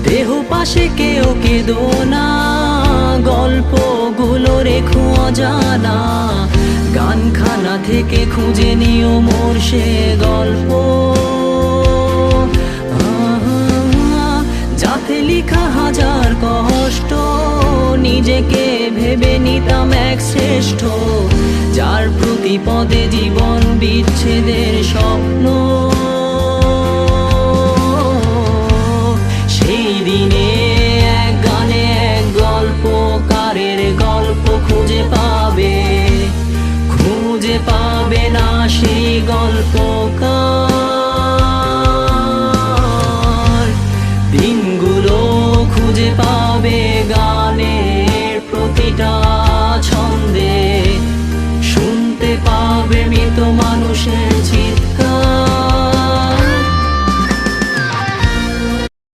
দেহ পাশে কেউ কেঁদো না, গল্পগুলো রেখো অজানা। গানখানা থেকে খুঁজে নিও মোর সে গল্প, যাতে লিখা হাজার কষ্ট। নিজেকে ভেবে নিতাম এক শ্রেষ্ঠ, যার প্রতি পদে জীবন বিচ্ছেদের স্বপ্ন। সেই দিনে এক গানে এক গল্পকারের গল্প খুঁজে পাবে না সেই গল্পকার। দিনগুলো খুঁজে পাবে গানের প্রতিটা ছন্দে, শুনতে পাবে মৃত মানুষের